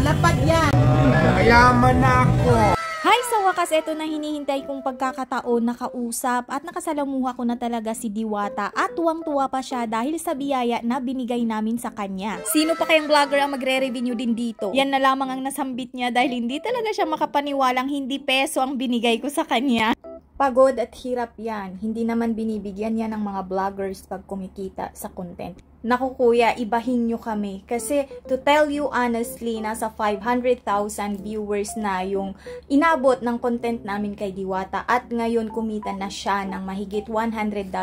Lalapad yan. Mayaman na ako. Hi! Sa wakas, eto na hinihintay kong pagkakataon nakausap at nakasalamuha ko na talaga si Diwata at tuwang-tuwa pa siya dahil sa biyaya na binigay namin sa kanya. Sino pa kayang vlogger ang magre-revenue din dito? Yan na lamang ang nasambit niya dahil hindi talaga siya makapaniwalang hindi peso ang binigay ko sa kanya. Pagod at hirap yan. Hindi naman binibigyan yan ng mga vloggers pag kumikita sa content. Naku kuya, ibahin nyo kami. Kasi to tell you honestly, nasa 500,000 viewers na yung inabot ng content namin kay Diwata. At ngayon kumita na siya ng mahigit $100.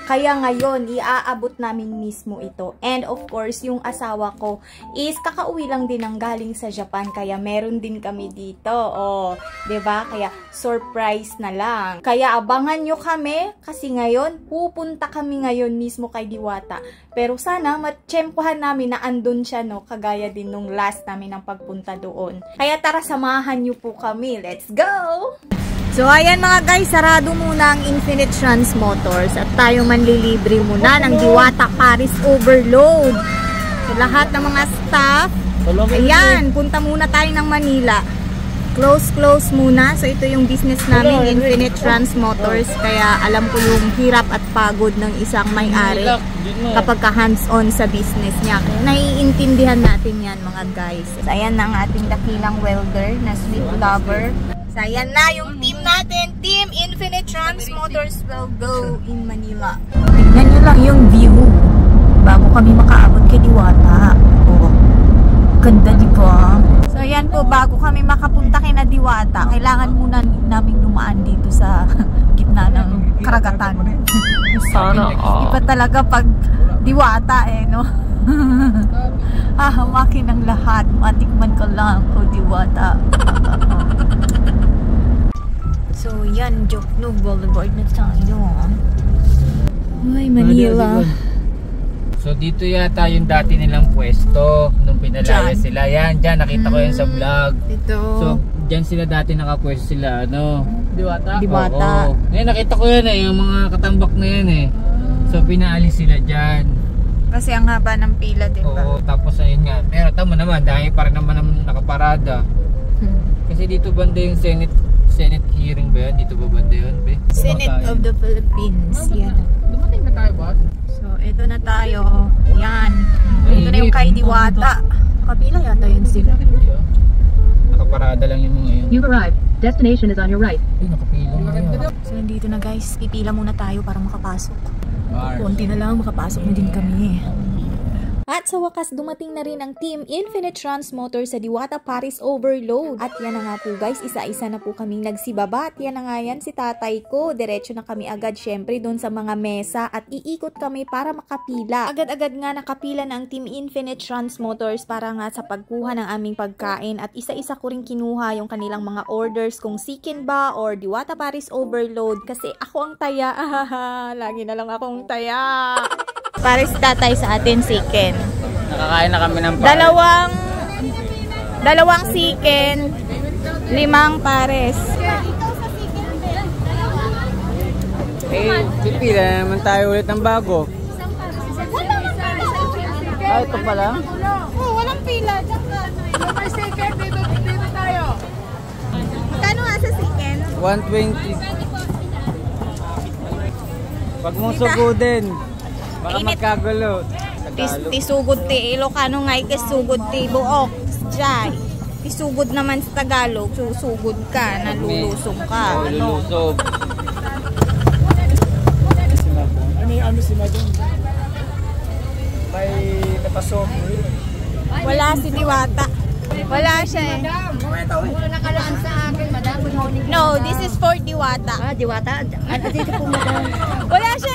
Kaya ngayon, iaabot namin mismo ito. And of course, yung asawa ko is kakauwi lang din ng galing sa Japan. Kaya meron din kami dito. Oh, 'di ba? Kaya surprise na lang. Kaya abangan nyo kami kasi ngayon, pupunta kami ngayon mismo kay Diwata. Pero sana matsyempohan namin na andun siya, no? Kagaya din nung last namin ng pagpunta doon. Kaya tara, samahan nyo po kami. Let's go! So ayan mga guys, sarado muna ang Infinite Trans Motors at tayo manlilibre muna ng Diwata Paris Overload. So lahat ng mga staff, ayan, punta muna tayo ng Manila. Close muna. So ito yung business namin, Infinite Trans Motors. Kaya alam ko yung hirap at pagod ng isang may-ari kapag ka hands-on sa business niya. Naiintindihan natin yan mga guys. So ayan na ang ating dakilang welder na sweet lover. So ayan na yung team natin, Team Infinite Trans Motors will go in Manila. Tignan nyo lang yung view bago kami makaabot kay Diwata. Oh, ganda diba? So ayan po, bago kami makapunta kay na Diwata, kailangan muna namin dumaan dito sa gitna ng karagatan. Sana iba talaga pag Diwata no? Hahamakin ang lahat, matikman ko lang o Diwata. So yan, Jokno Boulevard na tayo. Ay, Manila. So dito yata yung dati nilang pwesto nung pinalaya sila. Yan, dyan nakita ko yan sa vlog. Dito. So dyan sila dati nakapwesto sila, ano? Diwata. Oo. Ngayon nakita ko yan yung mga katambak na yan So pinaalis sila dyan. Kasi ang haba ng pila, diba? Oo, tapos ayun nga. Pero tama naman, dahil pa rin naman nakaparada. Kasi dito banda yung Senate hearing ba yan? Dito ba banda yun, be? Senate of the Philippines. Yan. Dumating na tayo, boss? So, ito na tayo. Yan. Ito na yung kay Diwata. Kapila yata yun sila. Nakaparada lang yung mga yun. You've arrived. Destination is on your right. Ay, nakapila nga. So, nandito na guys. Pipila muna tayo para makapasok. Konti na lang, makapasok na din kami. At sa wakas, dumating na rin ang Team Infinite Trans Motors sa Diwata Paris Overload. At yan na nga po guys, isa-isa na po kaming nagsibaba. At yan na nga yan, si tatay ko. Diretso na kami agad syempre doon sa mga mesa at iikot kami para makapila. Agad-agad nga nakapila na ang Team Infinite Trans Motors para nga sa pagkuha ng aming pagkain. At isa-isa ko rin kinuha yung kanilang mga orders kung Sikin ba or Diwata Paris Overload. Kasi ako ang taya. Lagi na lang akong taya. Pares tatay sa atin Sikin. Nakakain na kami ng Dalawang Sikin, 5 pares. Pipila naman tayo ulit ng bago. Ito pala? Walang pila. May second, dito tayo. Kano nga sa Sikin? 120. Wag mong sugudin. Baka magkagulo. Tisugod ti Ilocano nga ikasugod ti buok. Jay. Tisugod naman sa Tagalog. Susugod ka, nalulusog ka. Lulusog. Ano si Madam? May napasok. Wala si Diwata. Wala siya Wala nakalaan sa akin, madam. Good morning. No, this is for Diwata. Diwata? Dito po, madam. Wala siya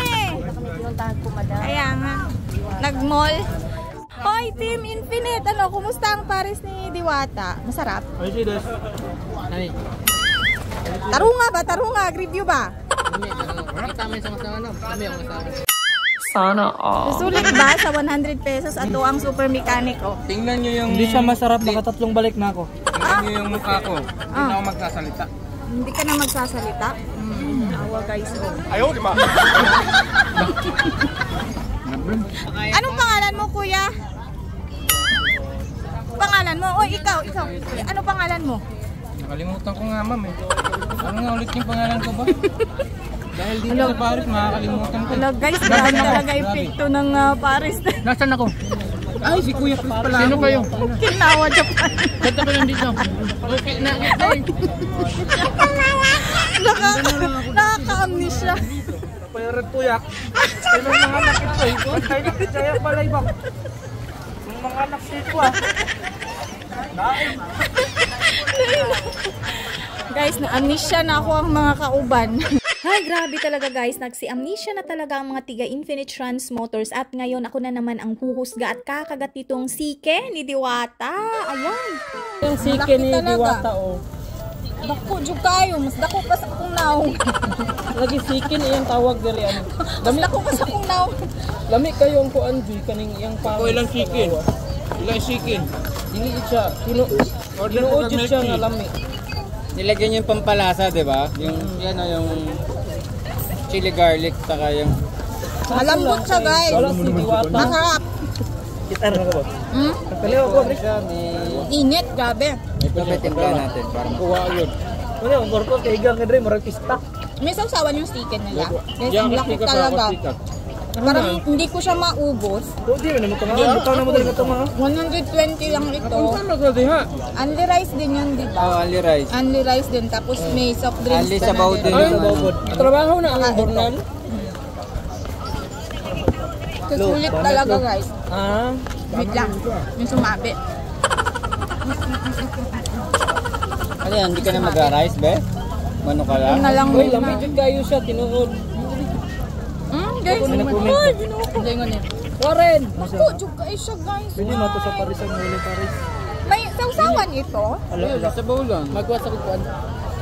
Pinuntahan po, madam. Kaya nga. Nag-mall. Hoy, Team Infinite. Ano, kumusta ang Paris ni Diwata? Masarap? Ay, sidas. Ay. Tarunga ba? Tarunga. Review ba? Sana all. Susulit ba sa 100 pesos at ang super mechanic? Oh. Tingnan nyo yung... Hindi siya masarap, nakatatlong balik na ako. Tingnan nyo yung mukha ko. Hindi na ako magsasalita. Hindi ka na magsasalita? Awa guys. Ayaw, di ba? Anong pangalan mo, kuya? pangalan mo? O, ikaw. Ano pangalan mo? Nakalimutan ko nga, ma'am eh. Ano nga ulit yung pangalan ko ba? Dahil dito sa Paris, makakalimutan ko. Hello guys, grabe talaga epekto ng Paris. Nasaan ako? Ay, si Kuya Chris pala. Sino kayo? Okinawa, Japan. Ba't ako nandito? Okay na. Nakaka-amnesia. Payaran tuyak. Ay, may mga anak ito eh. Ay, nakitsaya pala ibang. Yung mga anak dito ah. Guys, na-amnesia na ako ang mga kauban. Ay, grabe talaga guys. Nagsi-amnesia na talaga ang mga tiga Infinite Trans Motors at ngayon ako na naman ang huhusga at kakagat nitong sike ni Diwata. Ayan. Yung sike ni Diwata oh. Dako, jud kayo. Mas dako pa sa akong naong. Lagi sike iyang tawag diri ano. Mas dako pa sa akong naong. Lami kayo ang kuan di kaning iyang pa. Ako ilang sike? Ilang sike? Dili siya. Tinuod siya nga lami. Nilagyan yung pampalasa, di ba? Yung, yan o, yung chili garlic, saka yung... Malambot siya guys. Wala si Diwata. Masarap. Kita na ko ba? Kapaliw ako. Init, grabe. Ito may timpla natin, parang kuha yun. Ano yung borko kay igang kadre murag pista. May sausawan yung sticker nila. Guys, ang laki talaga. Parang hindi ko siya maubos. Di man mo tunga. Bitaw na mo dali ka tunga. 120 lang ito. ha? Only rice din yun, di ba? Oh, only rice. Only rice din. Tapos may soft drinks Only pa sabaw na din. Ay, trabaho na ang bornal. Susulit talaga guys. Ah, Wait lang. Yung sumabi. Ano yan, hindi ka na mag-rice, be? Mano ka lang? Yung nalang oy, lami jud kayo siya tinuod. guys. Ay, ginuko. Ganyan eh. Warren. Naku, jug kayo siya guys. Pwede mato sa Paris ang huli Paris. May sausawan ito. Ala, sabaw lang. Magwa sa kuan.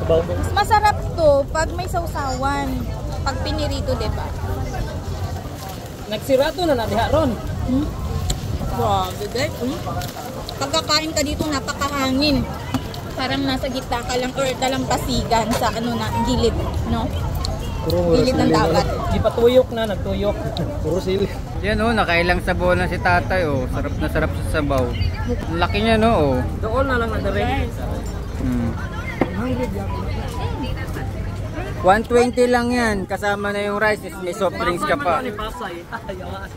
Sabaw mo. Mas masarap to pag may sausawan. Pag pinirito, di ba? Nagsirato na diha ron. Grabe guys. Pagkakain ka dito, napakahangin. Parang nasa gitna ka lang or talampasigan sa ano na gilid, no? Gilid ng dagat. Di pa tuyok na, nagtuyok. Puro sili. Yan oh, nakailang sabaw na si tatay oh. Sarap na sarap sa sabaw. Ang laki niya no oh. Doon na lang na dire. 120 lang yan. Kasama na yung rice. May soft drinks ka pa.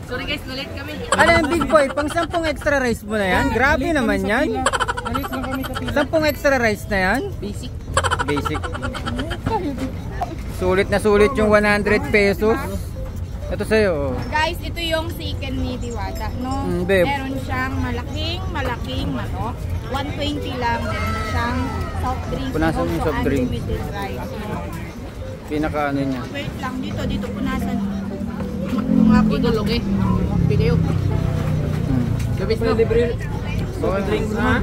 Sorry guys, nalit kami. Ano yung big boy? Pang 10 extra rice mo na yan? Grabe naman yan. 10 extra rice na yan? Basic. Basic. Sulit na sulit yung 100 pesos. Ito sa'yo. Guys, ito yung chicken ni Diwata, no? Babe. Meron siyang malaking manok. 120 lang. Meron na siyang soft drinks. Punasan yung soft drinks. Unlimited rice. Pinaka ano niya. Wait lang, dito punasan. Mga pidulog eh. Video. Gabis na libre. Soft drinks ha?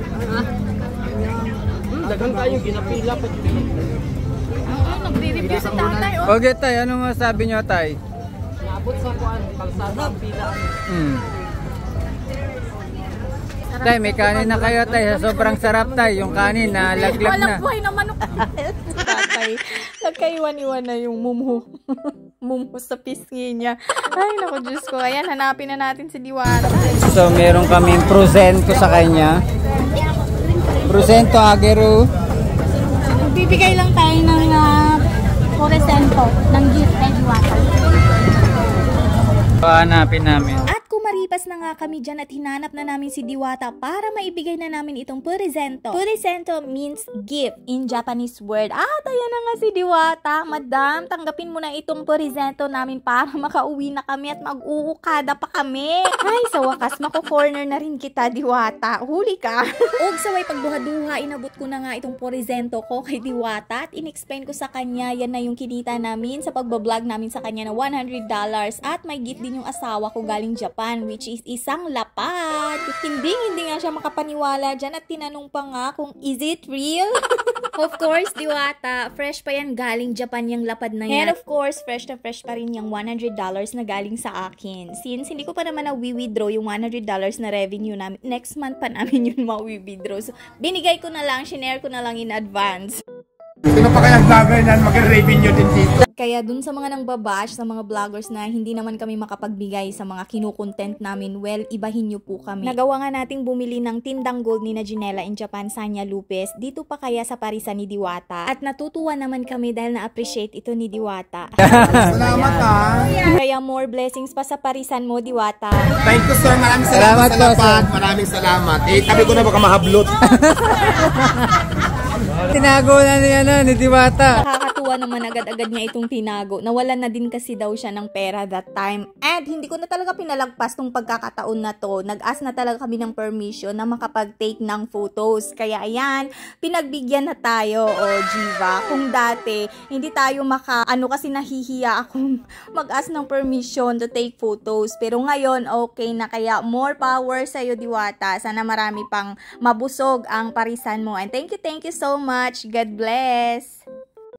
Daghang kayo ginapila pa. Oo, nagre-review si tatay, oh. Okay tay, ano masabi niyo tay? Naabot sa kuan, kalsada ang pilaan. Tay, may kanin na kayo tay. Sobrang sarap tay. Yung kanin na laglag Walang na. buhay na manok. Tatay, nagkaiwan-iwan na yung mumu. Mumu sa pisngi niya. Ay, naku, Diyos ko. Ayan, hanapin na natin si Diwata. So, meron kaming prosento sa kanya. Prosento agero. Bibigay lang tayo ng presento ng gift kay Diwata. Pahanapin namin. At kumaripas na nga kami dyan at hinanap na namin si Diwata para maibigay na namin itong presento. Presento means gift in Japanese word. At ayan na nga si Diwata. Madam, tanggapin mo na itong presento namin para makauwi na kami at mag-uukada pa kami. Ay, sa wakas, mako-corner na rin kita, Diwata. Huli ka. Og saway pagduha-duha, inabot ko na nga itong presento ko kay Diwata at in-explain ko sa kanya, yan na yung kinita namin sa pagbablog namin sa kanya na $100 at may gift din yung asawa ko galing Japan, which is isang lapad. Hindi nga siya makapaniwala dyan at tinanong pa nga kung is it real? Of course, Diwata, fresh pa yan galing Japan yung lapad na yan. And of course, fresh na fresh pa rin yung $100 na galing sa akin. Since hindi ko pa naman na-withdraw yung $100 na revenue namin, next month pa namin yun ma-withdraw. So, binigay ko na lang, shinare ko na lang in advance. Sino pa kayang vlogger na mag-revenue din dito. Kaya dun sa mga nangbabash, sa mga vloggers na hindi naman kami makapagbigay sa mga kinukontent namin, well, ibahin nyo po kami. Nagawa nga nating bumili ng tindang gold ni na Ginela in Japan, Sanya Lupes, dito pa kaya sa parisan ni Diwata. At natutuwa naman kami dahil na-appreciate ito ni Diwata. Salamat ha. Kaya more blessings pa sa parisan mo, Diwata. Thank you sir, maraming salamat sa lapat. Maraming salamat. Eh, tabi ko na baka mahablot. Tinago na ni Diwata. Nakakatuwa naman agad-agad niya itong tinago. Nawalan na din kasi daw siya ng pera that time. And hindi ko na talaga pinalagpas tong pagkakataon na to. Nag-ask na talaga kami ng permission na makapag-take ng photos. Kaya ayan, pinagbigyan na tayo, Jiva. Kung dati, hindi tayo kasi nahihiya akong mag-ask ng permission to take photos. Pero ngayon, okay na. Kaya more power sa'yo, Diwata. Sana marami pang mabusog ang parisan mo. And thank you so much. God bless.